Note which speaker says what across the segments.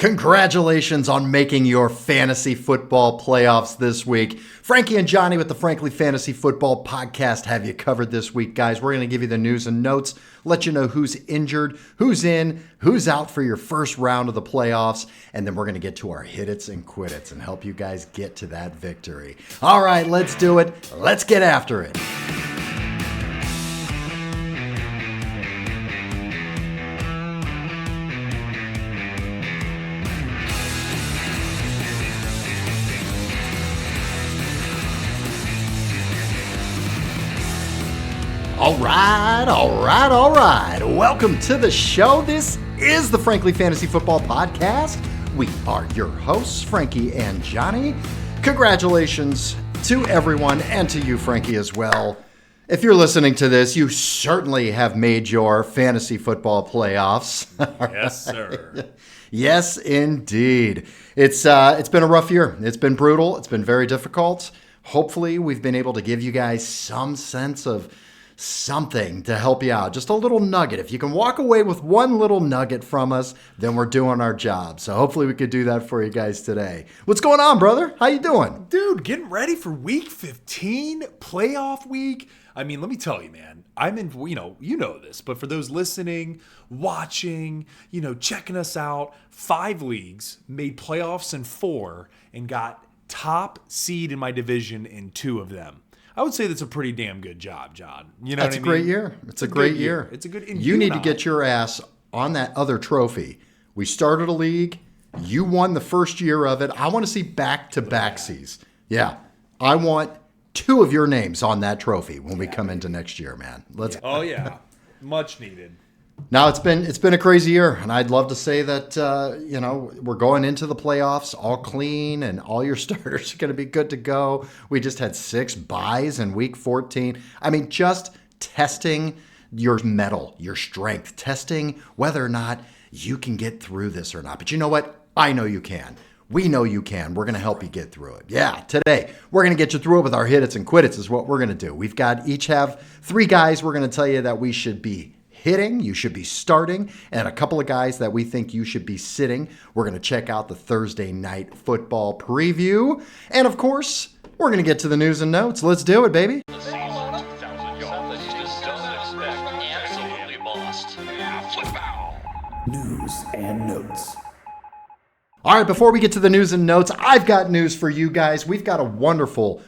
Speaker 1: Congratulations on making your fantasy football playoffs this week. Frankie and Johnny with the Frankly Fantasy Football Podcast have you covered this week, guys. We're going to give you the news and notes, let you know who's injured, who's in, who's out for your first round of the playoffs, and then we're going to get to our hit-its and quit-its and help you guys get to that victory. All right, let's do it. Let's get after it. All right. Welcome to the show. This is the Frankly Fantasy Football Podcast. We are your hosts, Frankie and Johnny. Congratulations to everyone and to you, Frankie, as well. If you're listening to this, you certainly have made your fantasy football playoffs.
Speaker 2: Yes, sir.
Speaker 1: Yes, indeed. It's been a rough year. It's been brutal. It's been very difficult. Hopefully, we've been able to give you guys some sense of something to help you out. Just a little nugget. If you can walk away with one little nugget from us, then we're doing our job. So hopefully we could do that for you guys today. What's going on, brother? How you doing?
Speaker 2: Dude, getting ready for week 15, playoff week. I mean, let me tell you, man, I'm in, you know this, but for those listening, watching, checking us out, 5 leagues, made playoffs in 4, and got top seed in my division in 2 of them. I would say that's a pretty damn good job, John. You know
Speaker 1: that's
Speaker 2: what I mean?
Speaker 1: Great year. It's a great year.
Speaker 2: It's a good.
Speaker 1: You need to get your ass on that other trophy. We started a league. You won the first year of it. I want to see back-to-back seas. Yeah, I want 2 of your names on that trophy when we come into next year, man. Let's.
Speaker 2: Yeah. Oh yeah, much needed.
Speaker 1: Now it's been a crazy year, and I'd love to say that we're going into the playoffs all clean, and all your starters are going to be good to go. We just had 6 buys in week 14. I mean, just testing your mettle, your strength, testing whether or not you can get through this or not. But you know what? I know you can. We know you can. We're going to help you get through it. Yeah, today we're going to get you through it with our hit-its and quit-its is what we're going to do. We've got each have 3 guys we're going to tell you that we should be hitting, you should be starting, and a couple of guys that we think you should be sitting. We're going to check out the Thursday night football preview. And of course, we're going to get to the news and notes. Let's do it, baby.
Speaker 3: News and notes.
Speaker 1: All right, before we get to the news and notes, I've got news for you guys. We've got a wonderful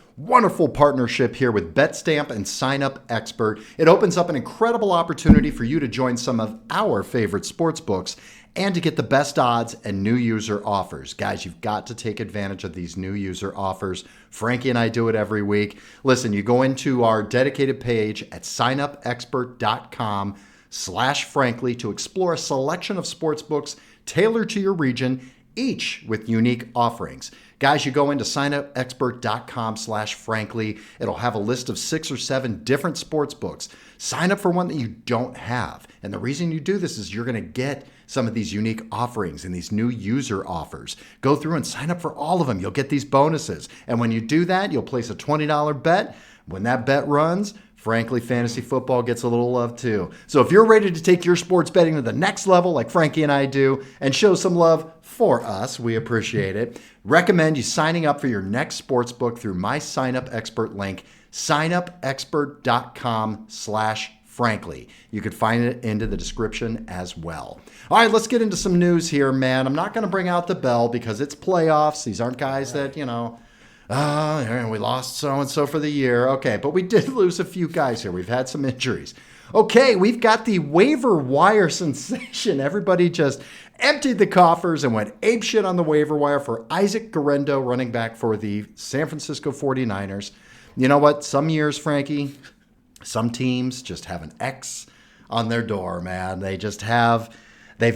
Speaker 1: partnership here with BetStamp and Sign Up Expert. It opens up an incredible opportunity for you to join some of our favorite sports books and to get the best odds and new user offers. Guys, you've got to take advantage of these new user offers. Frankie and I do it every week. Listen, you go into our dedicated page at signupexpert.com/frankly to explore a selection of sports books tailored to your region, each with unique offerings. Guys, you go into signupexpert.com/frankly. It'll have a list of 6 or 7 different sports books. Sign up for one that you don't have. And the reason you do this is you're going to get some of these unique offerings and these new user offers. Go through and sign up for all of them. You'll get these bonuses. And when you do that, you'll place a $20 bet. When that bet runs, frankly, fantasy football gets a little love too. So if you're ready to take your sports betting to the next level like Frankie and I do and show some love for us, we appreciate it. Recommend you signing up for your next sports book through my Sign Up Expert link, signupexpert.com/frankly. You could find it into the description as well. All right, let's get into some news here, man. I'm not going to bring out the bell because it's playoffs. These aren't guys that, we lost so-and-so for the year. Okay, but we did lose a few guys here. We've had some injuries. Okay, we've got the waiver wire sensation. Everybody just emptied the coffers and went apeshit on the waiver wire for Isaac Guerendo, running back for the San Francisco 49ers. You know what? Some years, Frankie, some teams just have an X on their door, man. They've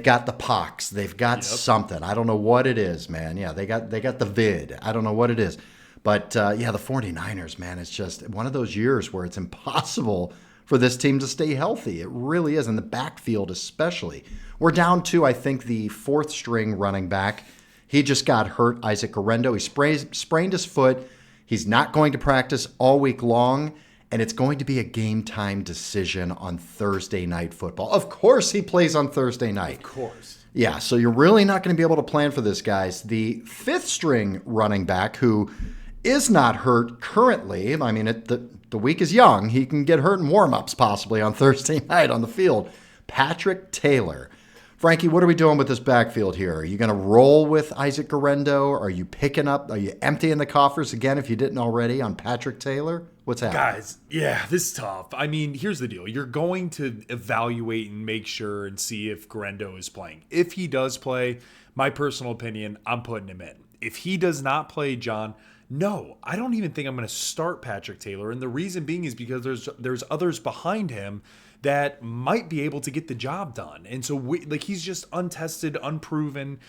Speaker 1: got the pox. They've got something. I don't know what it is, man. Yeah, they got the vid. I don't know what it is. But, the 49ers, man, it's just one of those years where it's impossible for this team to stay healthy. It really is, in the backfield especially. We're down to, I think, the 4th string running back. He just got hurt, Isaac Guerendo. He sprained his foot. He's not going to practice all week long, and it's going to be a game-time decision on Thursday Night Football. Of course he plays on Thursday night.
Speaker 2: Of course.
Speaker 1: Yeah, so you're really not going to be able to plan for this, guys. The fifth string running back who is not hurt currently, I mean, the week is young. He can get hurt in warm-ups possibly on Thursday night on the field. Patrick Taylor. Frankie, what are we doing with this backfield here? Are you going to roll with Isaac Guerrero? Are you emptying the coffers again if you didn't already on Patrick Taylor? What's happening?
Speaker 2: Guys, yeah, this is tough. I mean, here's the deal. You're going to evaluate and make sure and see if Guerrero is playing. If he does play, my personal opinion, I'm putting him in. If he does not play, John, no, I don't even think I'm going to start Patrick Taylor. And the reason being is because there's others behind him that might be able to get the job done. And so he's just untested, unproven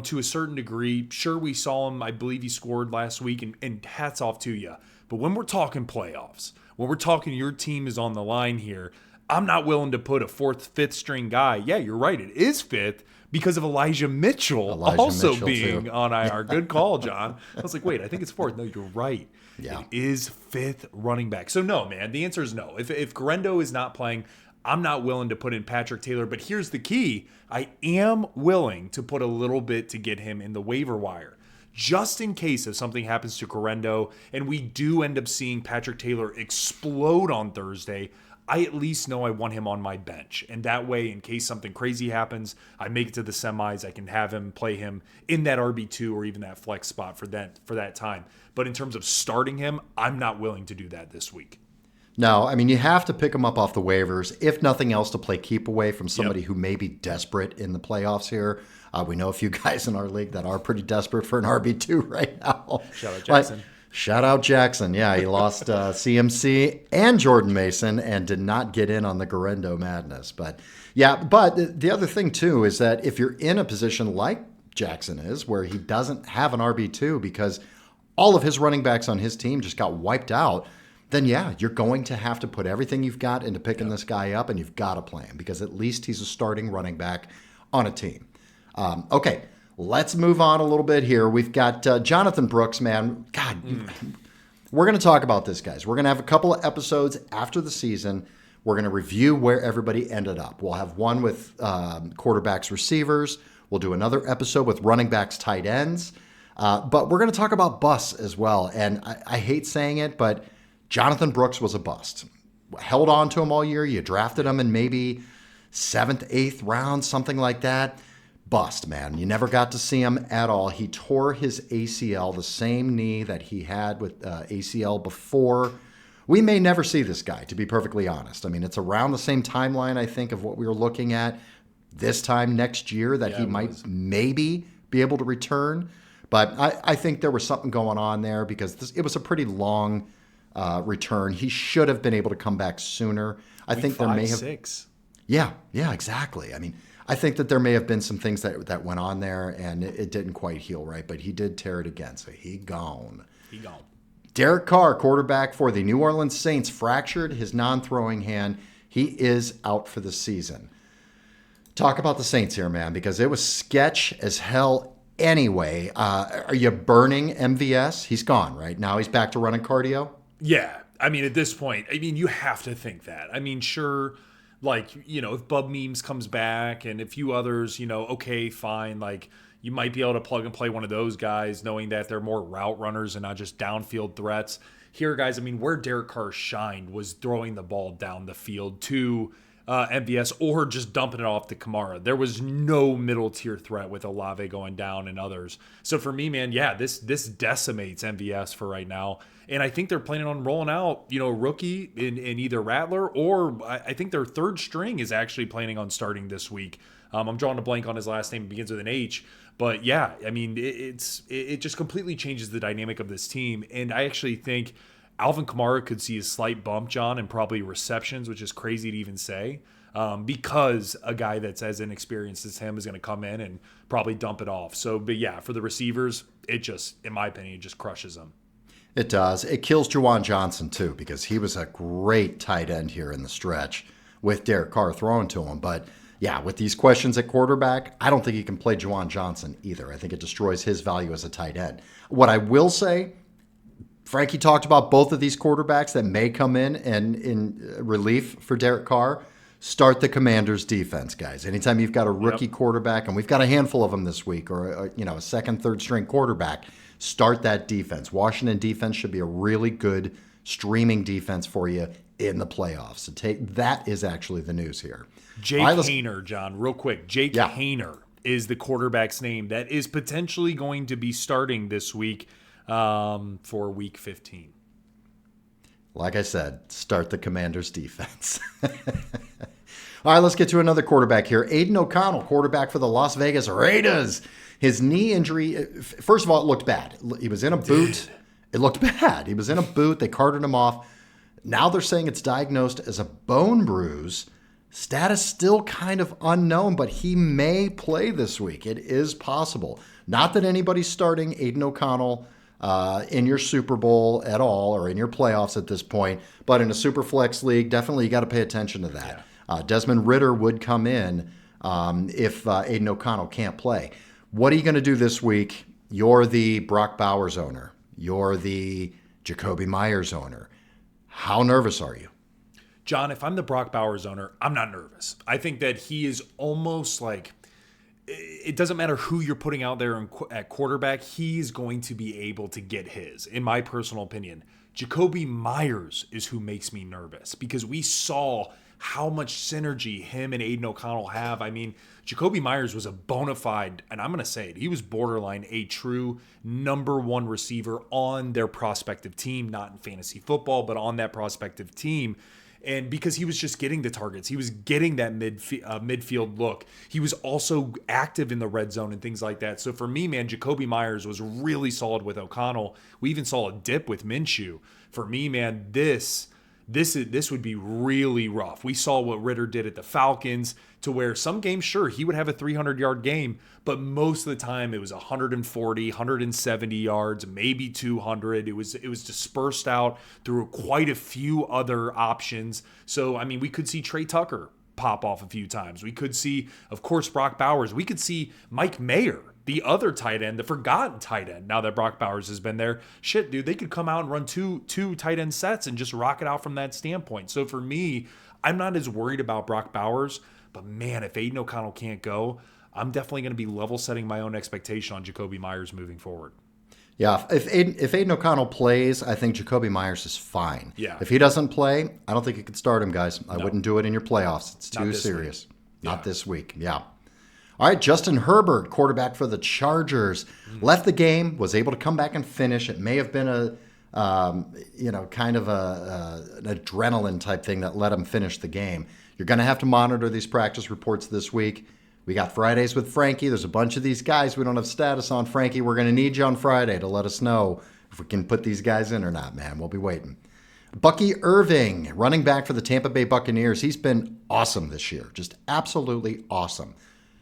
Speaker 2: to a certain degree. Sure, we saw him. I believe he scored last week, and hats off to you. But when we're talking playoffs, when we're talking your team is on the line here, I'm not willing to put a fourth, fifth string guy. Yeah, you're right. It is fifth because of Elijah Mitchell being too on IR. Good call, John. I was like, wait, I think it's fourth. No, you're right.
Speaker 1: Yeah.
Speaker 2: It is fifth running back. So no, man, the answer is no. If Guerrero is not playing, I'm not willing to put in Patrick Taylor. But here's the key. I am willing to put a little bit to get him in the waiver wire. Just in case if something happens to Guerrero and we do end up seeing Patrick Taylor explode on Thursday, I at least know I want him on my bench. And that way, in case something crazy happens, I make it to the semis, I can have him, play him in that RB2 or even that flex spot for that time. But in terms of starting him, I'm not willing to do that this week.
Speaker 1: No, I mean, you have to pick him up off the waivers, if nothing else, to play keep away from somebody who may be desperate in the playoffs here. We know a few guys in our league that are pretty desperate for an RB2 right now.
Speaker 2: Shout out Jackson.
Speaker 1: Shout out Jackson. Yeah, he lost CMC and Jordan Mason and did not get in on the Guerrero madness. But the other thing, too, is that if you're in a position like Jackson is, where he doesn't have an RB2 because all of his running backs on his team just got wiped out, then you're going to have to put everything you've got into picking this guy up, and you've got to play him because at least he's a starting running back on a team. Okay, let's move on a little bit here. We've got Jonathan Brooks, man. God, we're going to talk about this, guys. We're going to have a couple of episodes after the season. We're going to review where everybody ended up. We'll have one with quarterbacks, receivers. We'll do another episode with running backs, tight ends. But we're going to talk about busts as well. And I hate saying it, but Jonathan Brooks was a bust. Held on to him all year. You drafted him in maybe 7th, 8th round, something like that. Bust, man. You never got to see him at all. He tore his ACL, the same knee that he had with ACL before. We may never see this guy, to be perfectly honest. I mean, it's around the same timeline, I think, of what we were looking at this time next year that he might maybe be able to return. But I think there was something going on there because it was a pretty long return. He should have been able to come back sooner. I think there may have
Speaker 2: 6.
Speaker 1: Yeah, exactly. I mean, I think that there may have been some things that went on there, and it didn't quite heal right, but he did tear it again, so he gone. Derek Carr, quarterback for the New Orleans Saints, fractured his non-throwing hand. He is out for the season. Talk about the Saints here, man, because it was sketch as hell anyway. Are you burning MVS? He's gone, right? Now he's back to running cardio?
Speaker 2: Yeah. I mean, at this point, you have to think that. I mean, sure, if Bub Memes comes back and a few others, okay, fine. You might be able to plug and play one of those guys, knowing that they're more route runners and not just downfield threats. Here, guys, where Derek Carr shined was throwing the ball down the field to MVS or just dumping it off to Kamara. There was no middle tier threat with Olave going down and others. So for me, man, this decimates MVS for right now. And I think they're planning on rolling out, a rookie in either Rattler or I think their third string is actually planning on starting this week. I'm drawing a blank on his last name. It begins with an H. But yeah, it just completely changes the dynamic of this team. And I actually think Alvin Kamara could see a slight bump, John, and probably receptions, which is crazy to even say, because a guy that's as inexperienced as him is going to come in and probably dump it off. So, but yeah, for the receivers, it just, in my opinion, it just crushes them.
Speaker 1: It does. It kills Juwan Johnson, too, because he was a great tight end here in the stretch with Derek Carr throwing to him. But yeah, with these questions at quarterback, I don't think he can play Juwan Johnson either. I think it destroys his value as a tight end. What I will say, Frankie talked about both of these quarterbacks that may come in and in relief for Derek Carr. start the Commanders defense, guys. Anytime you've got a rookie quarterback, and we've got a handful of them this week, or a second, third string quarterback, start that defense. Washington defense should be a really good streaming defense for you in the playoffs. So that is actually the news here.
Speaker 2: Jake Haener, John, real quick. Jake Haener is the quarterback's name that is potentially going to be starting this week for Week 15.
Speaker 1: Like I said, start the Commanders defense. All right, let's get to another quarterback here. Aiden O'Connell, quarterback for the Las Vegas Raiders. His knee injury, first of all, it looked bad. He was in a boot. It looked bad. He was in a boot. They carted him off. Now they're saying it's diagnosed as a bone bruise. Status still kind of unknown, but he may play this week. It is possible. Not that anybody's starting Aiden O'Connell in your Super Bowl at all or in your playoffs at this point, but in a super flex league, definitely you got to pay attention to that. Yeah. Desmond Ridder would come in if Aiden O'Connell can't play. What are you going to do this week? You're the Brock Bowers owner. You're the Jacoby Myers owner. How nervous are you?
Speaker 2: John, if I'm the Brock Bowers owner, I'm not nervous. I think that he is almost like, it doesn't matter who you're putting out there at quarterback, he's going to be able to get his, in my personal opinion. Jacoby Myers is who makes me nervous because we saw how much synergy him and Aiden O'Connell have. I mean, Jacoby Myers was a bona fide, and I'm going to say it, he was borderline a true number one receiver on their prospective team, not in fantasy football, but on that prospective team. And because he was just getting the targets, he was getting that midfield look. He was also active in the red zone and things like that. So for me, man, Jacoby Myers was really solid with O'Connell. We even saw a dip with Minshew. For me, man, this would be really rough. We saw what Ridder did at the Falcons, to where some games, sure, he would have a 300-yard game, but most of the time it was 140, 170 yards, maybe 200. It was dispersed out through quite a few other options. So, I mean, we could see Trey Tucker pop off a few times. We could see, of course, Brock Bowers. We could see Mike Mayer, the other tight end, the forgotten tight end, now that Brock Bowers has been there. Shit, dude, they could come out and run two tight end sets and just rock it out from that standpoint. So for me, I'm not as worried about Brock Bowers, but man, if Aiden O'Connell can't go, I'm definitely going to be level setting my own expectation on Jacoby Myers moving forward.
Speaker 1: Yeah, if Aiden O'Connell plays, I think Jacoby Myers is fine.
Speaker 2: Yeah.
Speaker 1: If he doesn't play, I don't think you could start him, guys. I wouldn't do it in your playoffs. It's too serious. Not this week. Yeah. All right, Justin Herbert, quarterback for the Chargers, left the game, was able to come back and finish. It may have been an adrenaline type thing that let him finish the game. You're going to have to monitor these practice reports this week. We got Fridays with Frankie. There's a bunch of these guys we don't have status on. Frankie, we're going to need you on Friday to let us know if we can put these guys in or not, man. We'll be waiting. Bucky Irving, running back for the Tampa Bay Buccaneers. He's been awesome this year, just absolutely awesome.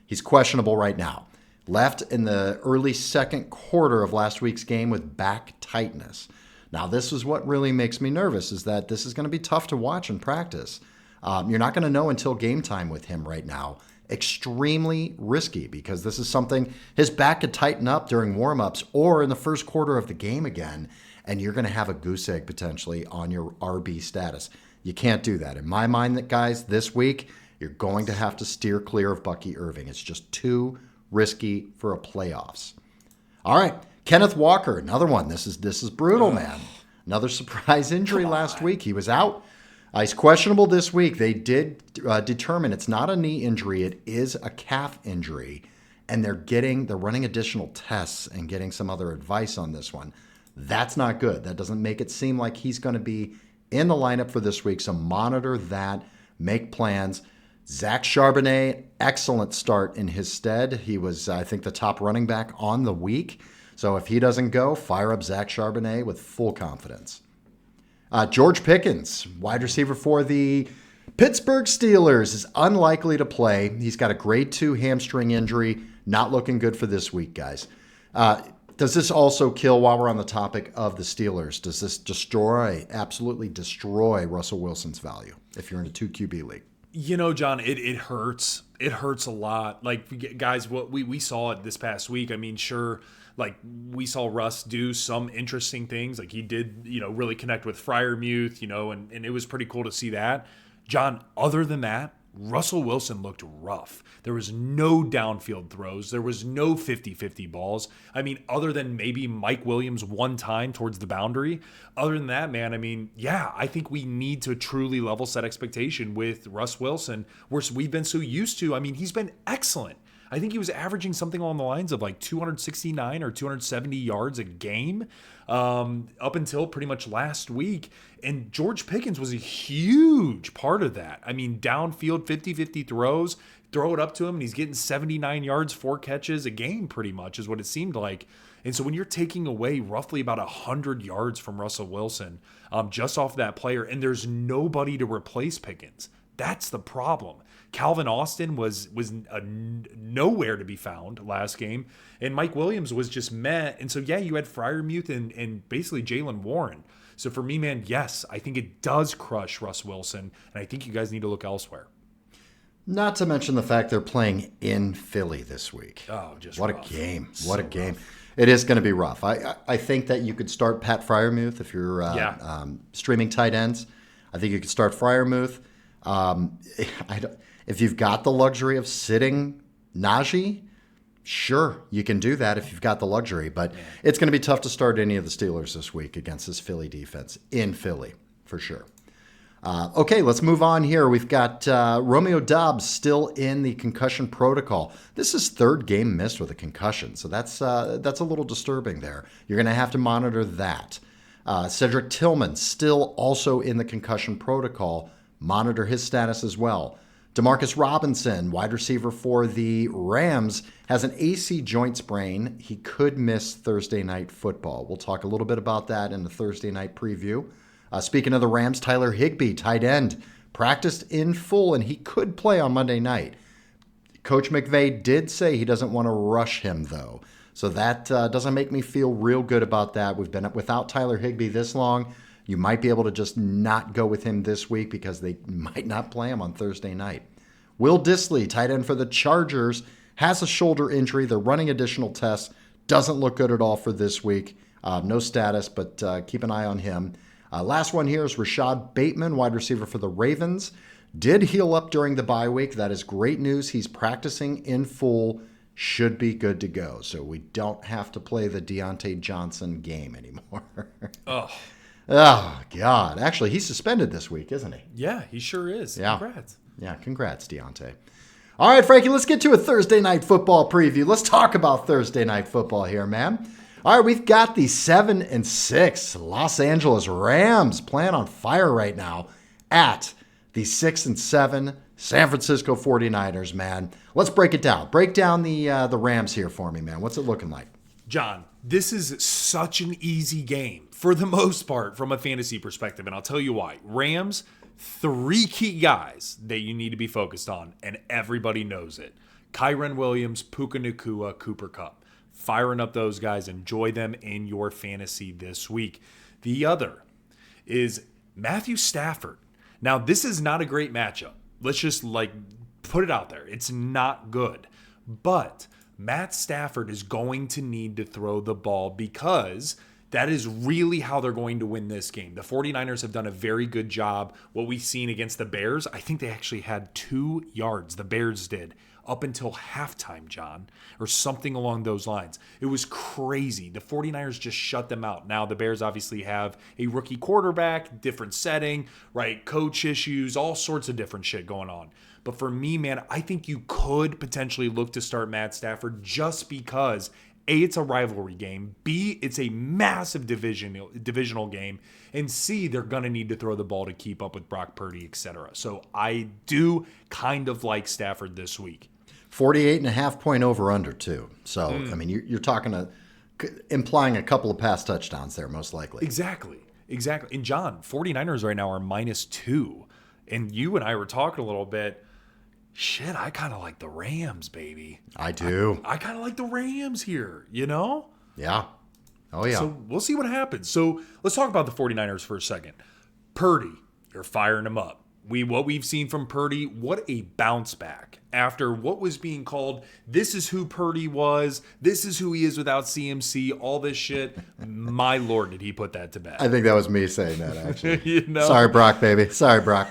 Speaker 1: He's questionable right now. Left in the early second quarter of last week's game with back tightness. Now, this is what really makes me nervous, is that this is going to be tough to watch in practice. You're not going to know until game time with him right now. Extremely risky, because this is something, his back could tighten up during warmups or in the first quarter of the game again, and you're going to have a goose egg potentially on your RB status. You can't do that. In my mind, guys, this week, you're going to have to steer clear of Bucky Irving. It's just too risky for a playoffs. All right, Kenneth Walker, another one. This is brutal, man. Another surprise injury last week. He was out. He's questionable this week. They did determine it's not a knee injury. It is a calf injury. And they're running additional tests and getting some other advice on this one. That's not good. That doesn't make it seem like he's going to be in the lineup for this week. So monitor that. Make plans. Zach Charbonnet, excellent start in his stead. He was, I think, the top running back on the week. So if he doesn't go, fire up Zach Charbonnet with full confidence. George Pickens, wide receiver for the Pittsburgh Steelers, is unlikely to play. He's got a grade 2 hamstring injury. Not looking good for this week, guys. Does this also kill, while we're on the topic of the Steelers, does this absolutely destroy Russell Wilson's value if you're in a 2 QB league?
Speaker 2: You know, John, it hurts. It hurts a lot. Like, guys, what we saw it this past week. I mean, sure, like, we saw Russ do some interesting things. Like, he did, really connect with Friermuth, and it was pretty cool to see that. John, other than that, Russell Wilson looked rough. There was no downfield throws. There was no 50-50 balls. I mean, other than maybe Mike Williams one time towards the boundary. Other than that, man, I mean, yeah, I think we need to truly level set expectation with Russ Wilson, where we've been so used to. I mean, he's been excellent. I think he was averaging something along the lines of like 269 or 270 yards a game up until pretty much last week. And George Pickens was a huge part of that. I mean, downfield 50-50 throws, throw it up to him, and he's getting 79 yards, 4 catches a game pretty much is what it seemed like. And so when you're taking away roughly about 100 yards from Russell Wilson just off that player, and there's nobody to replace Pickens, that's the problem. Calvin Austin was nowhere to be found last game, and Mike Williams was just meh. And so, yeah, you had Friermuth and basically Jalen Warren. So for me, man, yes, I think it does crush Russ Wilson, and I think you guys need to look elsewhere.
Speaker 1: Not to mention the fact they're playing in Philly this week.
Speaker 2: Oh, just
Speaker 1: what
Speaker 2: rough.
Speaker 1: A game.
Speaker 2: So
Speaker 1: what a game.
Speaker 2: rough.
Speaker 1: It is going to be rough. I think that you could start Pat Friermuth if you're streaming tight ends. I think you could start Friermuth. If you've got the luxury of sitting Najee, sure, you can do that if you've got the luxury. But it's going to be tough to start any of the Steelers this week against this Philly defense in Philly, for sure. Okay, let's move on here. We've got Romeo Doubs still in the concussion protocol. This is third game missed with a concussion, so that's a little disturbing there. You're going to have to monitor that. Cedric Tillman still also in the concussion protocol. Monitor his status as well. Demarcus Robinson, wide receiver for the Rams, has an AC joint sprain. He could miss Thursday night football. We'll talk a little bit about that in the Thursday night preview. Speaking of the Rams, Tyler Higbee, tight end, practiced in full, and he could play on Monday night. Coach McVay did say he doesn't want to rush him, though. So that doesn't make me feel real good about that. We've been without Tyler Higbee this long. You might be able to just not go with him this week because they might not play him on Thursday night. Will Dissly, tight end for the Chargers, has a shoulder injury. They're running additional tests. Doesn't look good at all for this week. No status, but keep an eye on him. Last one here is Rashad Bateman, wide receiver for the Ravens. Did heal up during the bye week. That is great news. He's practicing in full. Should be good to go. So we don't have to play the Deontay Johnson game anymore. Oh, God. Actually, he's suspended this week, isn't he?
Speaker 2: Yeah, he sure is.
Speaker 1: Yeah.
Speaker 2: Congrats.
Speaker 1: Yeah, congrats, Deontay. All right, Frankie, let's get to a Thursday night football preview. Let's talk about Thursday night football here, man. All right, we've got the 7-6 Los Angeles Rams playing on fire right now at the 6-7 San Francisco 49ers, man. Let's break it down. Break down the Rams here for me, man. What's it looking like?
Speaker 2: John, this is such an easy game for the most part from a fantasy perspective, and I'll tell you why. Rams, 3 key guys that you need to be focused on, and everybody knows it. Kyren Williams, Puka Nacua, Cooper Kupp. Firing up those guys. Enjoy them in your fantasy this week. The other is Matthew Stafford. Now, this is not a great matchup. Let's just put it out there. It's not good. But Matt Stafford is going to need to throw the ball because that is really how they're going to win this game. The 49ers have done a very good job. What we've seen against the Bears, I think they actually had 2 yards, the Bears did, up until halftime, John, or something along those lines. It was crazy. The 49ers just shut them out. Now, the Bears obviously have a rookie quarterback, different setting, right? Coach issues, all sorts of different shit going on. But for me, man, I think you could potentially look to start Matt Stafford just because A, it's a rivalry game. B, it's a massive divisional game. And C, they're going to need to throw the ball to keep up with Brock Purdy, etc. So I do kind of like Stafford this week.
Speaker 1: 48.5 point over-under, too. So, I mean, you're talking implying a couple of pass touchdowns there, most likely.
Speaker 2: Exactly. And, John, 49ers right now are -2. And you and I were talking a little bit. Shit, I kind of like the Rams, baby.
Speaker 1: I do.
Speaker 2: I kind of like the Rams here, you know?
Speaker 1: Yeah. Oh, yeah.
Speaker 2: So we'll see what happens. So let's talk about the 49ers for a second. Purdy, you're firing him up. What we've seen from Purdy, what a bounce back after what was being called, this is who Purdy was, this is who he is without CMC, all this shit. My Lord, did he put that to bed.
Speaker 1: I think that was me saying that, actually.
Speaker 2: You know?
Speaker 1: Sorry, Brock, baby. Sorry, Brock.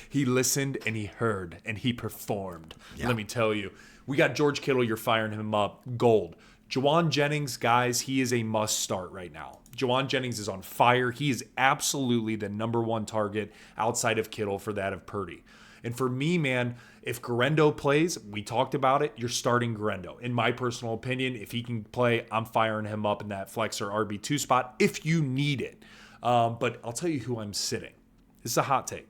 Speaker 2: He listened and he heard and he performed. Yeah. Let me tell you. We got George Kittle. You're firing him up. Gold. Juwan Jennings, guys, he is a must start right now. Juwan Jennings is on fire. He is absolutely the number one target outside of Kittle for that of Purdy. And for me, man, if Guerendo plays, we talked about it, you're starting Guerendo. In my personal opinion, if he can play, I'm firing him up in that flex or RB2 spot if you need it. But I'll tell you who I'm sitting. This is a hot take.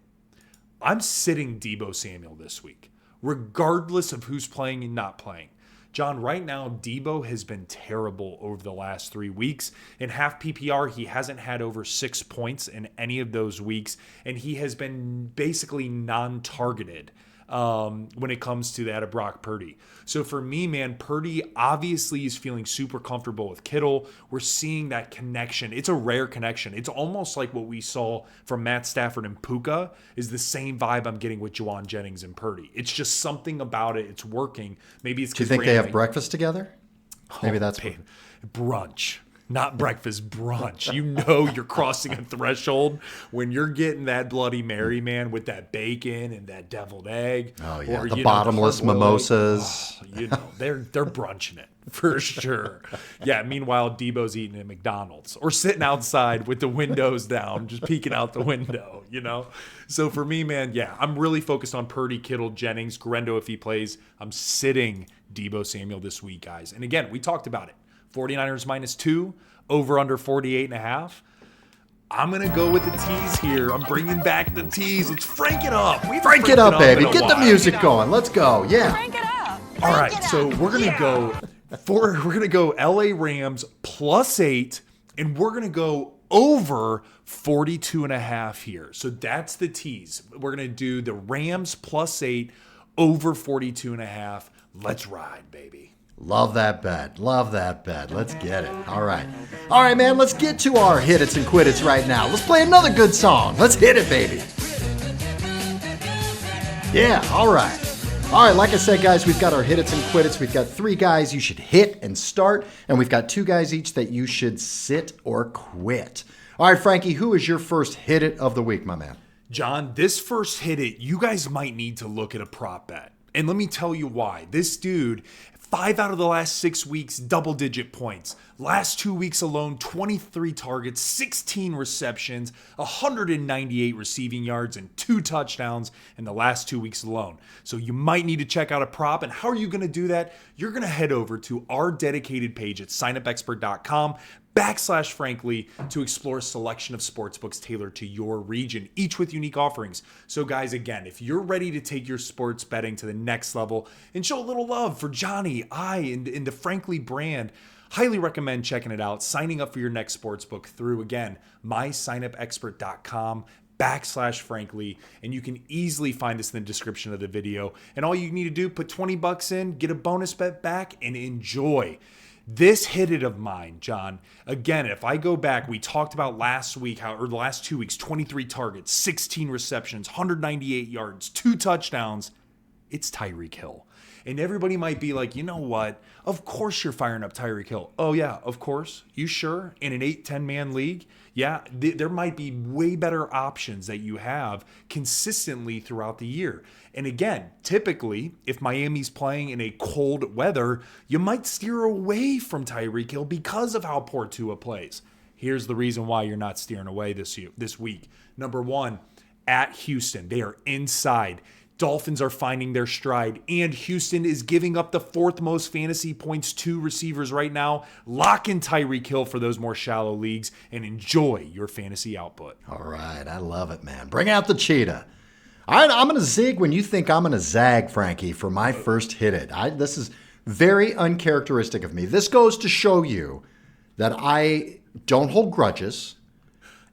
Speaker 2: I'm sitting Deebo Samuel this week, regardless of who's playing and not playing. John, right now, Deebo has been terrible over the last 3 weeks. In half PPR, he hasn't had over 6 points in any of those weeks, and he has been basically non-targeted when it comes to that of Brock Purdy. So for me, man, Purdy obviously is feeling super comfortable with Kittle. We're seeing that connection. It's a rare connection. It's almost like what we saw from Matt Stafford and Puka is the same vibe I'm getting with Juwan Jennings and Purdy. It's just something about it. It's working. Maybe it's.
Speaker 1: Do you think they have breakfast together? Maybe that's what...
Speaker 2: brunch. Not breakfast, brunch. You know you're crossing a threshold when you're getting that Bloody Mary, man, with that bacon and that deviled egg.
Speaker 1: Oh, yeah. Or, the bottomless mimosas.
Speaker 2: Oh, they're brunching it for sure. Yeah, meanwhile, Deebo's eating at McDonald's or sitting outside with the windows down, just peeking out the window, So for me, man, yeah, I'm really focused on Purdy, Kittle, Jennings, Guerendo if he plays. I'm sitting Deebo Samuel this week, guys. And again, we talked about it. 49ers -2, over under 48.5. I'm going to go with the tease here. I'm bringing back the tease. Let's frank it up.
Speaker 1: Frank it up, baby. Get the music going. Let's go. Yeah.
Speaker 4: Frank it up.
Speaker 2: All right. So we're going to go LA Rams +8, and we're going to go over 42.5 here. So that's the tease. We're going to do the Rams +8, over 42.5. Let's ride, baby.
Speaker 1: Love that bet. Love that bet. Let's get it. All right. All right, man. Let's get to our hit it's and quit it's right now. Let's play another good song. Let's hit it, baby. Yeah. All right. All right. Like I said, guys, we've got our hit it's and quit it's. We've got 3 guys you should hit and start, and we've got 2 guys each that you should sit or quit. All right, Frankie, who is your first hit it of the week, my man?
Speaker 2: John, this first hit it, you guys might need to look at a prop bet. And let me tell you why. This dude, 5 out of the last 6 weeks, double-digit points. Last 2 weeks alone, 23 targets, 16 receptions, 198 receiving yards, and 2 touchdowns in the last 2 weeks alone. So you might need to check out a prop. And how are you going to do that? You're going to head over to our dedicated page at signupexpert.com/frankly to explore a selection of sportsbooks tailored to your region, each with unique offerings. So guys, again, if you're ready to take your sports betting to the next level and show a little love for Johnny, and the Frankly brand, highly recommend checking it out, signing up for your next sportsbook through, again, mysignupexpert.com/frankly, and you can easily find this in the description of the video. And all you need to do, put $20 in, get a bonus bet back, and enjoy. This hit it of mine, John. Again, if I go back, we talked about last week, the last 2 weeks, 23 targets, 16 receptions, 198 yards, 2 touchdowns. It's Tyreek Hill. And everybody might be like, you know what? Of course you're firing up Tyreek Hill. Oh, yeah, of course. You sure? In an 8-10 man league? Yeah, there might be way better options that you have consistently throughout the year. And again, typically, if Miami's playing in a cold weather, you might steer away from Tyreek Hill because of how poor Tua plays. Here's the reason why you're not steering away this week. Number 1, at Houston. They are inside. Dolphins are finding their stride, and Houston is giving up the 4th most fantasy points to receivers right now. Lock in Tyreek Hill for those more shallow leagues and enjoy your fantasy output.
Speaker 1: All right. I love it, man. Bring out the cheetah. All right, I'm going to zig when you think I'm going to zag, Frankie, for my first hit it. This is very uncharacteristic of me. This goes to show you that I don't hold grudges,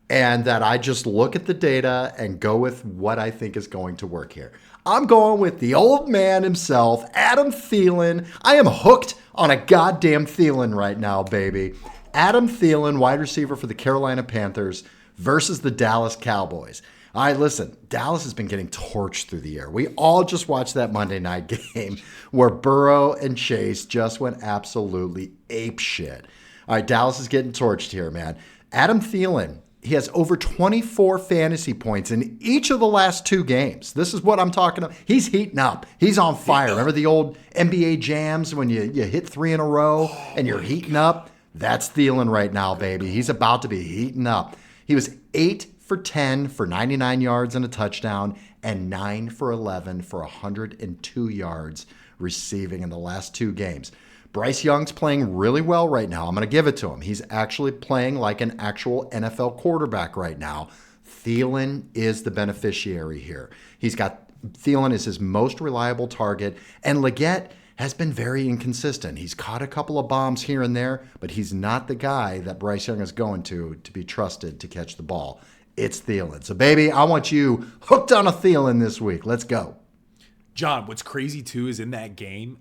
Speaker 1: and that I just look at the data and go with what I think is going to work here. I'm going with the old man himself, Adam Thielen. I am hooked on a goddamn Thielen right now, baby. Adam Thielen, wide receiver for the Carolina Panthers versus the Dallas Cowboys. All right, listen, Dallas has been getting torched through the air. We all just watched that Monday night game where Burrow and Chase just went absolutely apeshit. All right, Dallas is getting torched here, man. Adam Thielen, He has over 24 fantasy points in each of the last 2 games. This is what I'm talking about. He's heating up. He's on fire. Remember the old NBA jams when you hit 3 in a row and you're heating up? That's Thielen right now, baby. He's about to be heating up. He was 8 for 10 for 99 yards and a touchdown and 9 for 11 for 102 yards receiving in the last 2 games. Bryce Young's playing really well right now. I'm going to give it to him. He's actually playing like an actual NFL quarterback right now. Thielen is the beneficiary here. Thielen is his most reliable target, and Leggett has been very inconsistent. He's caught a couple of bombs here and there, but he's not the guy that Bryce Young is going to be trusted to catch the ball. It's Thielen. So, baby, I want you hooked on a Thielen this week. Let's go.
Speaker 2: John, what's crazy, too, is in that game,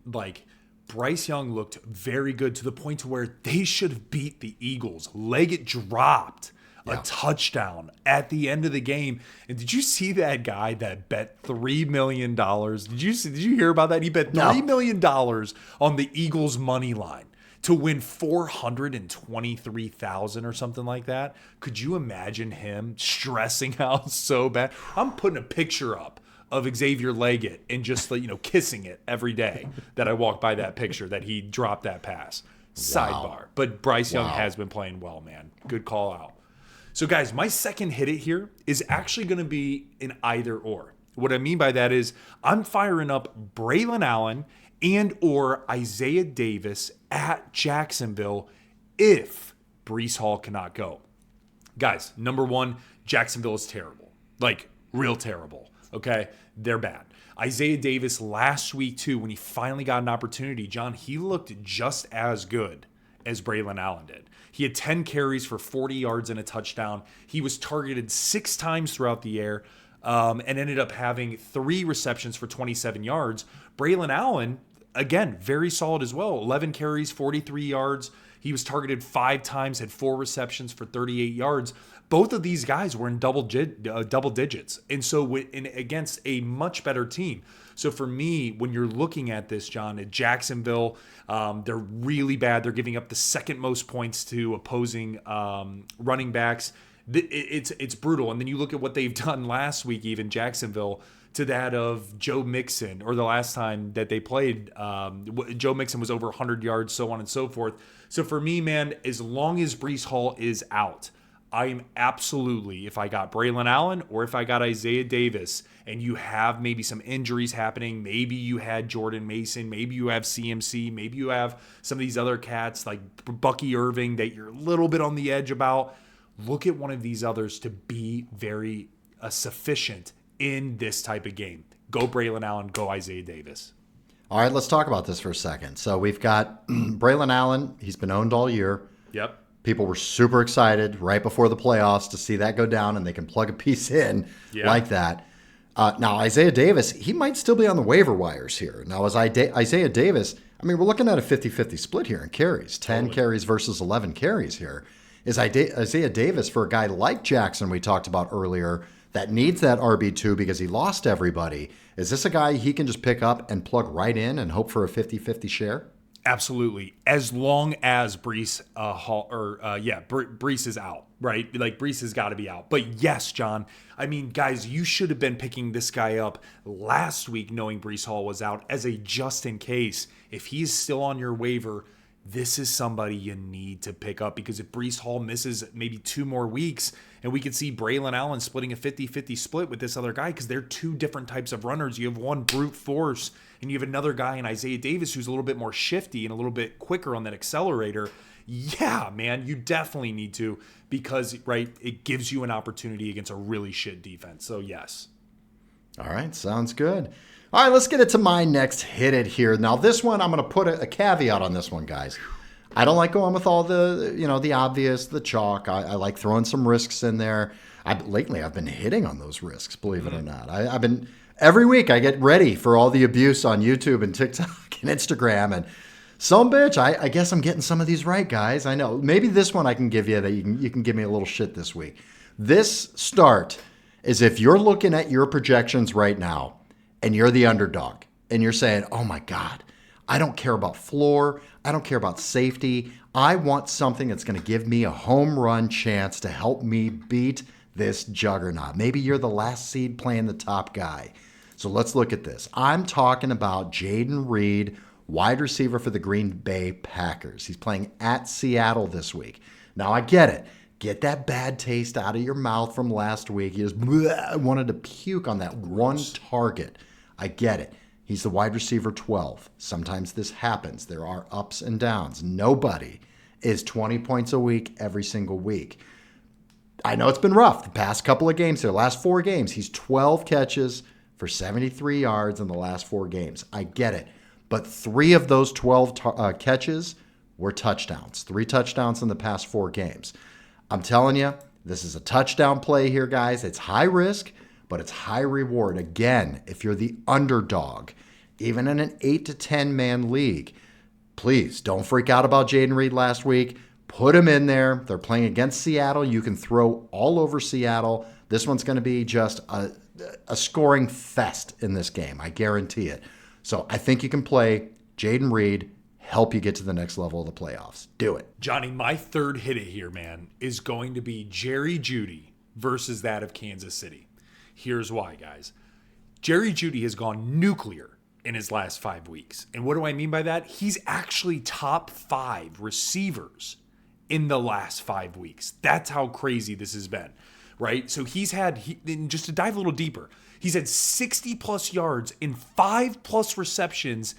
Speaker 2: Bryce Young looked very good to the point to where they should have beat the Eagles. Leggett dropped a touchdown at the end of the game. And did you see that guy that bet $3 million? Did you hear about that? He bet $3 million on the Eagles money line to win 423,000 or something like that. Could you imagine him stressing out so bad? I'm putting a picture up of Xavier Leggett and just kissing it every day that I walk by that picture that he dropped that pass. Sidebar. But Bryce Young has been playing well, man. Good call out. So guys, my second hit it here is actually going to be an either or. What I mean by that is I'm firing up Braelon Allen and or Isaiah Davis at Jacksonville if Breece Hall cannot go. Guys, number one, Jacksonville is terrible. Real terrible. Okay, they're bad. Isaiah Davis last week, too, when he finally got an opportunity, John, he looked just as good as Braelon Allen did. He had 10 carries for 40 yards and a touchdown. He was targeted 6 times throughout the air and ended up having 3 receptions for 27 yards. Braelon Allen, again, very solid as well. 11 carries, 43 yards. He was targeted 5 times, had 4 receptions for 38 yards. Both of these guys were in double digits. And so against a much better team. So for me, when you're looking at this, John, at Jacksonville, they're really bad. They're giving up the second most points to opposing running backs. It's brutal. And then you look at what they've done last week, even Jacksonville, to that of Joe Mixon, or the last time that they played, Joe Mixon was over 100 yards, so on and so forth. So for me, man, as long as Breece Hall is out, I am absolutely, if I got Braelon Allen or if I got Isaiah Davis and you have maybe some injuries happening, maybe you had Jordan Mason, maybe you have CMC, maybe you have some of these other cats like Bucky Irving that you're a little bit on the edge about, look at one of these others to be very sufficient in this type of game. Go Braelon Allen, go Isaiah Davis.
Speaker 1: All right, let's talk about this for a second. So we've got Braelon Allen. He's been owned all year.
Speaker 2: Yep.
Speaker 1: People were super excited right before the playoffs to see that go down and they can plug a piece in like that. Now, Isaiah Davis, he might still be on the waiver wires here. Now, as Isaiah Davis, I mean, we're looking at a 50-50 split here in carries. 10 carries versus 11 carries here. Is Isaiah Davis, for a guy like Jackson we talked about earlier, that needs that RB2 because he lost everybody, is this a guy he can just pick up and plug right in and hope for a 50-50 share?
Speaker 2: Absolutely. As long as Breece Breece is out, right? Breece has got to be out. But yes, John, I mean, guys, you should have been picking this guy up last week knowing Breece Hall was out as a just in case. If he's still on your waiver, this is somebody you need to pick up, because if Breece Hall misses maybe 2 more weeks and we could see Braelon Allen splitting a 50-50 split with this other guy, because they're 2 different types of runners. You have one brute force and you have another guy in Isaiah Davis who's a little bit more shifty and a little bit quicker on that accelerator. Yeah, man, you definitely need to, because, right, it gives you an opportunity against a really shit defense. So, yes.
Speaker 1: All right, sounds good. All right, let's get it to my next hit it here. Now, this one, I'm going to put a caveat on this one, guys. I don't like going with all the, the obvious, the chalk. I like throwing some risks in there. Lately, I've been hitting on those risks, believe it or not. I've been... Every week I get ready for all the abuse on YouTube and TikTok and Instagram, and some bitch, I guess I'm getting some of these right, guys. I know. Maybe this one I can give you that you can give me a little shit this week. This start is if you're looking at your projections right now and you're the underdog and you're saying, oh my God, I don't care about floor. I don't care about safety. I want something that's going to give me a home run chance to help me beat this juggernaut. Maybe you're the last seed playing the top guy. So let's look at this. I'm talking about Jayden Reed, wide receiver for the Green Bay Packers. He's playing at Seattle this week. Now, I get it. Get that bad taste out of your mouth from last week. You just wanted to puke on that one target. I get it. He's the wide receiver 12. Sometimes this happens. There are ups and downs. Nobody is 20 points a week every single week. I know it's been rough the past couple of games here. Last 4 games, he's 12 catches for 73 yards in the last 4 games. I get it. But 3 of those 12 catches were touchdowns. 3 touchdowns in the past 4 games. I'm telling you, this is a touchdown play here, guys. It's high risk, but it's high reward. Again, if you're the underdog, even in an 8 to 10 man league, please don't freak out about Jayden Reed last week. Put him in there. They're playing against Seattle. You can throw all over Seattle. This one's going to be just a scoring fest in this game. I guarantee it. So I think you can play Jayden Reed, help you get to the next level of the playoffs. Do it.
Speaker 2: Johnny, my third hit it here, man, is going to be Jeudy versus that of Kansas City. Here's why, guys. Jeudy has gone nuclear in his last 5 weeks. And what do I mean by that? He's actually top 5 receivers in the last 5 weeks. That's how crazy this has been, right? So just to dive a little deeper, he's had 60-plus yards in 5-plus receptions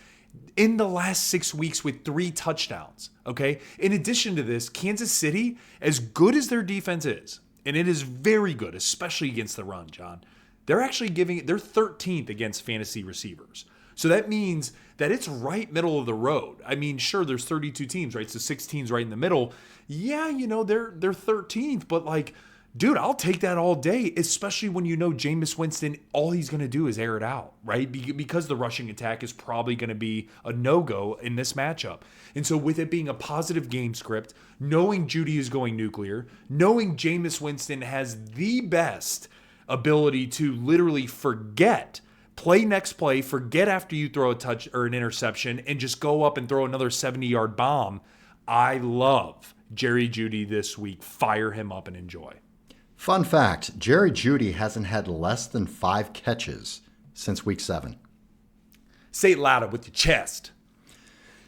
Speaker 2: in the last 6 weeks with 3 touchdowns, okay? In addition to this, Kansas City, as good as their defense is, and it is very good, especially against the run, John, they're 13th against fantasy receivers. So that means that it's right middle of the road. I mean, sure, there's 32 teams, right? So 6 teams right in the middle. Yeah, they're 13th, but dude, I'll take that all day, especially when Jameis Winston, all he's going to do is air it out, right? Because the rushing attack is probably going to be a no-go in this matchup. And so with it being a positive game script, knowing Jeudy is going nuclear, knowing Jameis Winston has the best ability to literally play next play, forget after you throw a touch or an interception, and just go up and throw another 70-yard bomb, I love Jeudy this week. Fire him up and enjoy.
Speaker 1: Fun fact, Jeudy hasn't had less than 5 catches since week 7.
Speaker 2: Say it louder with your chest.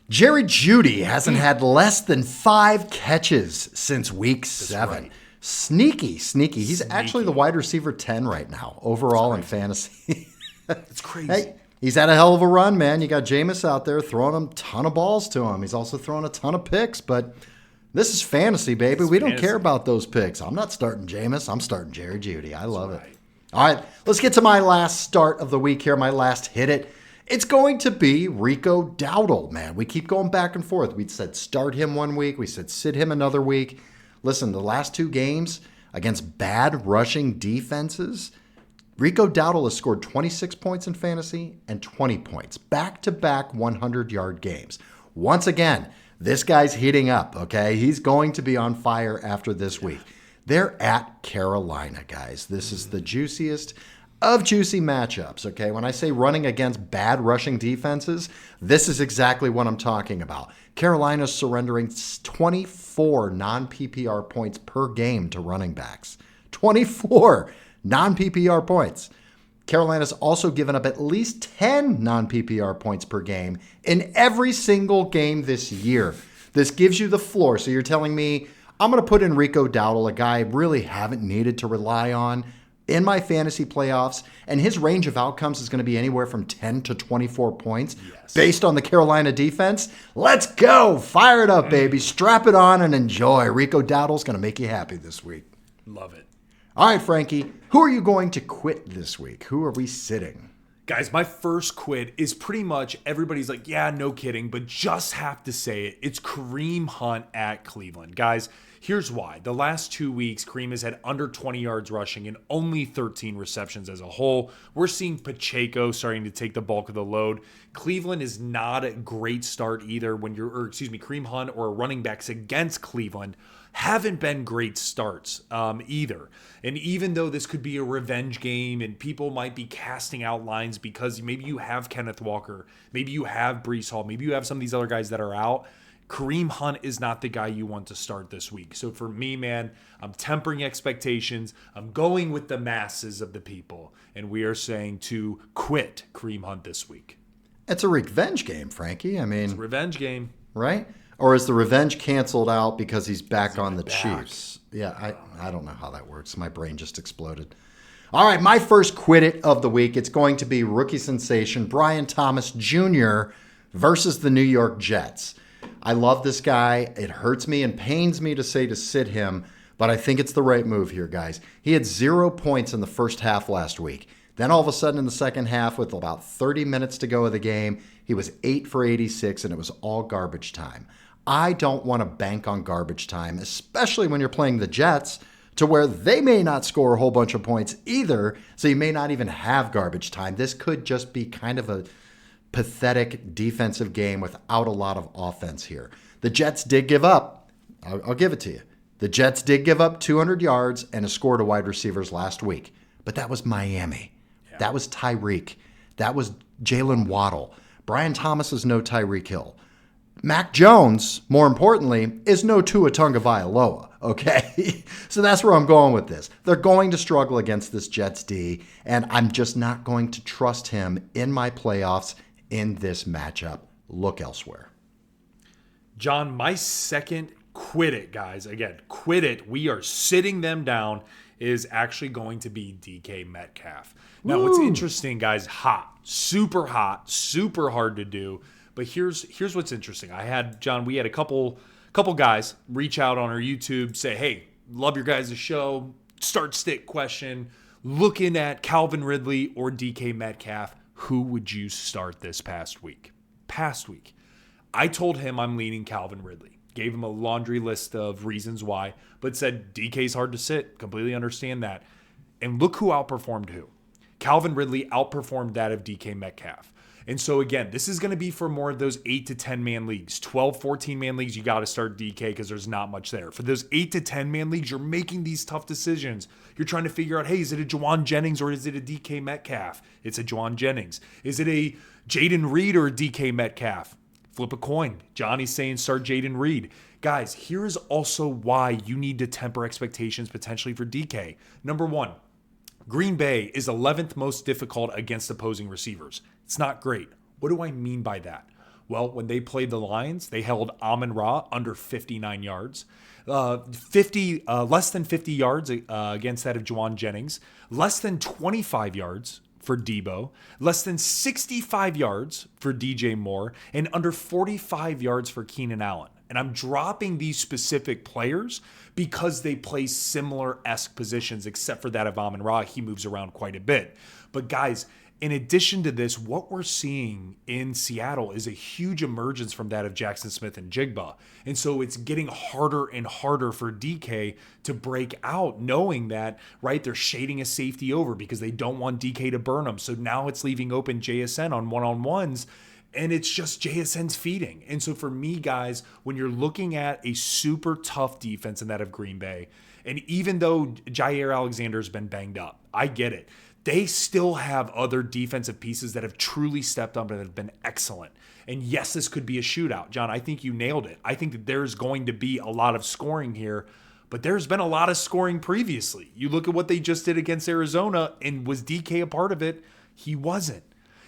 Speaker 1: Jeudy hasn't had less than 5 catches since week 7.
Speaker 2: Right.
Speaker 1: Sneaky. He's actually the wide receiver 10 right now, overall in fantasy.
Speaker 2: It's crazy.
Speaker 1: Hey, he's had a hell of a run, man. You got Jameis out there throwing a ton of balls to him. He's also throwing a ton of picks, but this is fantasy, baby. We don't care about those picks. I'm not starting Jameis. I'm starting Jeudy. I love it. All right, let's get to my last start of the week here, my last hit it. It's going to be Rico Dowdle, man. We keep going back and forth. We said start him one week. We said sit him another week. Listen, the last 2 games against bad rushing defenses, Rico Dowdle has scored 26 points in fantasy and 20 points. Back-to-back 100-yard games. Once again, this guy's heating up, okay? He's going to be on fire after this week. They're at Carolina, guys. This is the juiciest of juicy matchups, okay? When I say running against bad rushing defenses, this is exactly what I'm talking about. Carolina's surrendering 24 non-PPR points per game to running backs. 24 non-PPR points. Carolina's also given up at least 10 non-PPR points per game in every single game this year. This gives you the floor. So you're telling me I'm going to put in Rico Dowdle, a guy I really haven't needed to rely on in my fantasy playoffs, and his range of outcomes is going to be anywhere from 10 to 24 points based on the Carolina defense. Let's go. Fire it up, baby. Strap it on and enjoy. Rico Dowdle's going to make you happy this week.
Speaker 2: Love it.
Speaker 1: All right, Frankie, who are you going to quit this week? Who are we sitting?
Speaker 2: Guys, my first quit is pretty much everybody's like, yeah, no kidding, but just have to say it. It's Kareem Hunt at Cleveland. Guys, here's why. The last 2 weeks, Kareem has had under 20 yards rushing and only 13 receptions as a whole. We're seeing Pacheco starting to take the bulk of the load. Cleveland is not a great start either Kareem Hunt or running backs against Cleveland haven't been great starts either. And even though this could be a revenge game and people might be casting out lines because maybe you have Kenneth Walker, maybe you have Breece Hall, maybe you have some of these other guys that are out, Kareem Hunt is not the guy you want to start this week. So for me, man, I'm tempering expectations. I'm going with the masses of the people. And we are saying to quit Kareem Hunt this week.
Speaker 1: It's a revenge game, Frankie. I mean,
Speaker 2: It's a revenge game.
Speaker 1: right? Or is the revenge canceled out because he's back on the Chiefs? Yeah, I don't know how that works. My brain just exploded. All right, my first quit it of the week. It's going to be rookie sensation Brian Thomas Jr. versus the New York Jets. I love this guy. It hurts me and pains me to say to sit him, but I think it's the right move here, guys. He had 0 points in the first half last week. Then all of a sudden in the second half, with about 30 minutes to go of the game, he was 8 for 86, and it was all garbage time. I don't want to bank on garbage time, especially when you're playing the Jets, to where they may not score a whole bunch of points either, so you may not even have garbage time. This could just be kind of a pathetic defensive game without a lot of offense here. The Jets did give up. I'll give it to you. The Jets did give up 200 yards and a score to wide receivers last week, but that was Miami. Yeah. That was Tyreek. That was Jalen Waddle. Brian Thomas is no Tyreek Hill. Mac Jones, more importantly, is no Tua Tagovailoa, okay? So that's where I'm going with this. They're going to struggle against this Jets D, and I'm just not going to trust him in my playoffs in this matchup. Look elsewhere.
Speaker 2: John, my second quit it, guys. Again, quit it. We are sitting them down is actually going to be DK Metcalf. Now, what's interesting, guys, super hot, super hard to do. But here's what's interesting. We had a couple guys reach out on our YouTube, say, hey, love your guys' show, start stick question, looking at Calvin Ridley or DK Metcalf, who would you start this past week? I told him I'm leaning Calvin Ridley. Gave him a laundry list of reasons why, but said DK's hard to sit. Completely understand that. And look who outperformed who. Calvin Ridley outperformed that of DK Metcalf. And so, again, this is going to be for more of those 8 to 10-man leagues. 12, 14-man leagues, you got to start DK because there's not much there. For those 8 to 10-man leagues, you're making these tough decisions. You're trying to figure out, hey, is it a Juwan Jennings or is it a DK Metcalf? It's a Juwan Jennings. Is it a Jayden Reed or a DK Metcalf? Flip a coin. Johnny's saying start Jayden Reed. Guys, here is also why you need to temper expectations potentially for DK. Number one, Green Bay is 11th most difficult against opposing receivers. It's not great. What do I mean by that? Well, when they played the Lions, they held Amon-Ra under 59 yards. Less than 50 yards against that of Juwan Jennings. Less than 25 yards for Debo. Less than 65 yards for DJ Moore. And under 45 yards for Keenan Allen. And I'm dropping these specific players because they play similar-esque positions, except for that of Amon-Ra. He moves around quite a bit. But guys, in addition to this, what we're seeing in Seattle is a huge emergence from that of Jackson Smith and Jigba. And so it's getting harder and harder for DK to break out, knowing that, right, they're shading a safety over because they don't want DK to burn them. So now it's leaving open JSN on one-on-ones, and it's just JSN's feeding. And so for me, guys, when you're looking at a super tough defense in that of Green Bay, and even though Jair Alexander's been banged up, I get it. They still have other defensive pieces that have truly stepped up and have been excellent. And yes, this could be a shootout. John, I think you nailed it. I think that there's going to be a lot of scoring here, but there's been a lot of scoring previously. You look at what they just did against Arizona, and was DK a part of it? He wasn't.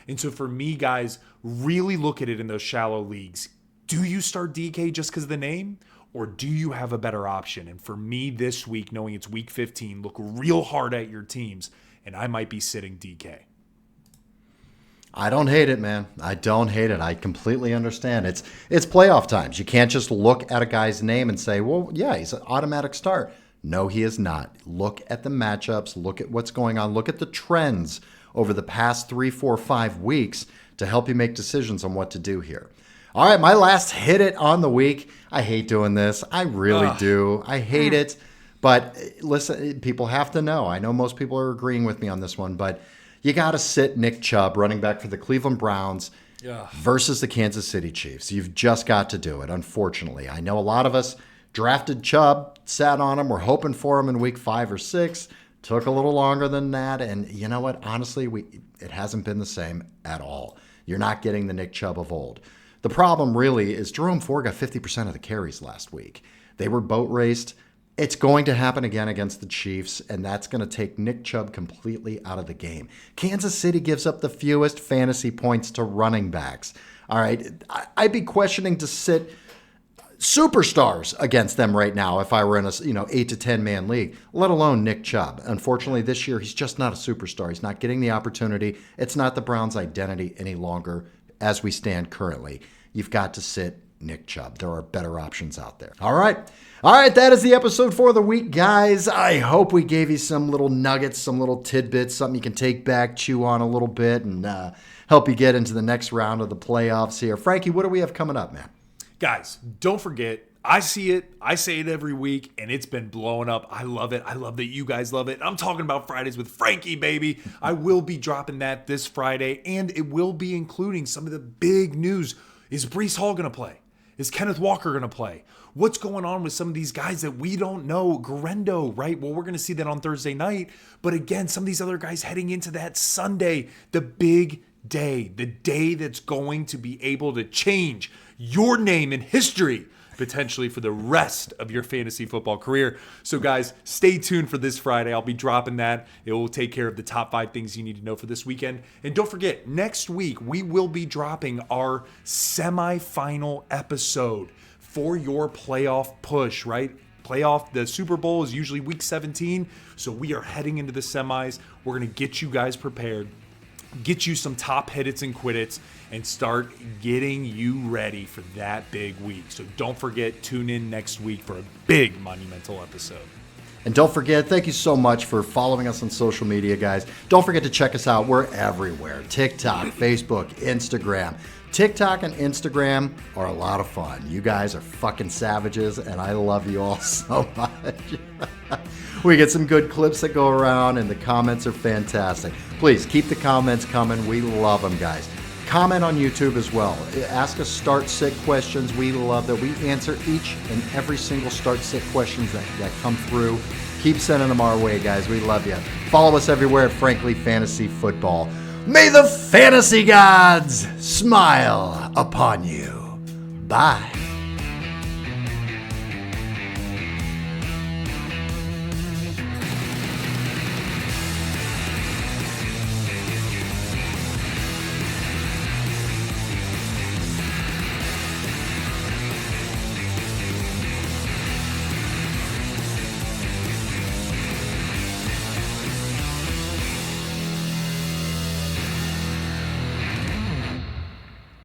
Speaker 2: And so for me, guys, really look at it in those shallow leagues. Do you start DK just because of the name? Or do you have a better option? And for me this week, knowing it's week 15, look real hard at your teams. And I might be sitting DK.
Speaker 1: I don't hate it, man. I don't hate it. I completely understand. It's playoff times. You can't just look at a guy's name and say, well, yeah, he's an automatic start. No, he is not. Look at the matchups. Look at what's going on. Look at the trends over the past 3, 4, 5 weeks to help you make decisions on what to do here. All right, my last hit it on the week. I hate doing this. I really do. I hate it. But listen, people have to know. I know most people are agreeing with me on this one, but you got to sit Nick Chubb, running back for the Cleveland Browns, versus the Kansas City Chiefs. You've just got to do it, unfortunately. I know a lot of us Drafted Chubb, sat on him. We're hoping for him in week 5 or 6. Took a little longer than that. And you know what? Honestly, it hasn't been the same at all. You're not getting the Nick Chubb of old. The problem really is Jerome Ford got 50% of the carries last week. They were boat raced. It's going to happen again against the Chiefs, and that's going to take Nick Chubb completely out of the game. Kansas City gives up the fewest fantasy points to running backs. All right, I'd be questioning to sit superstars against them right now if I were in a 8 to 10 man league, let alone Nick Chubb. Unfortunately, this year he's just not a superstar. He's not getting the opportunity. It's not the Browns' identity any longer as we stand currently. You've got to sit Nick Chubb. There are better options out there. All right, that is the episode for the week, guys. I hope we gave you some little nuggets, some little tidbits, something you can take back, chew on a little bit, and help you get into the next round of the playoffs here. Frankie, what do we have coming up, man?
Speaker 2: Guys, don't forget, I see it. I say it every week, and it's been blowing up. I love it. I love that you guys love it. I'm talking about Fridays with Frankie, baby. I will be dropping that this Friday, and it will be including some of the big news. Is Breece Hall going to play? Is Kenneth Walker going to play? What's going on with some of these guys that we don't know? Guerrero, right? Well, we're going to see that on Thursday night. But again, some of these other guys heading into that Sunday, the big day, the day that's going to be able to change your name in history, potentially for the rest of your fantasy football career. So guys, stay tuned for this Friday. I'll be dropping that. It will take care of the top 5 things you need to know for this weekend. And don't forget, next week, we will be dropping our semifinal episode for your playoff push, right? The Super Bowl is usually week 17. So we are heading into the semis. We're going to get you guys prepared, get you some top hit-its and quit-its, and start getting you ready for that big week. So don't forget, tune in next week for a big monumental episode.
Speaker 1: And don't forget, thank you so much for following us on social media, guys. Don't forget to check us out. We're everywhere. TikTok, Facebook, Instagram. TikTok and Instagram are a lot of fun. You guys are fucking savages, and I love you all so much. We get some good clips that go around, and the comments are fantastic. Please keep the comments coming. We love them, guys. Comment on YouTube as well. Ask us start-sit questions. We love that. We answer each and every single start-sit questions that come through. Keep sending them our way, guys. We love you. Follow us everywhere at Frankly Fantasy Football. May the fantasy gods smile upon you. Bye.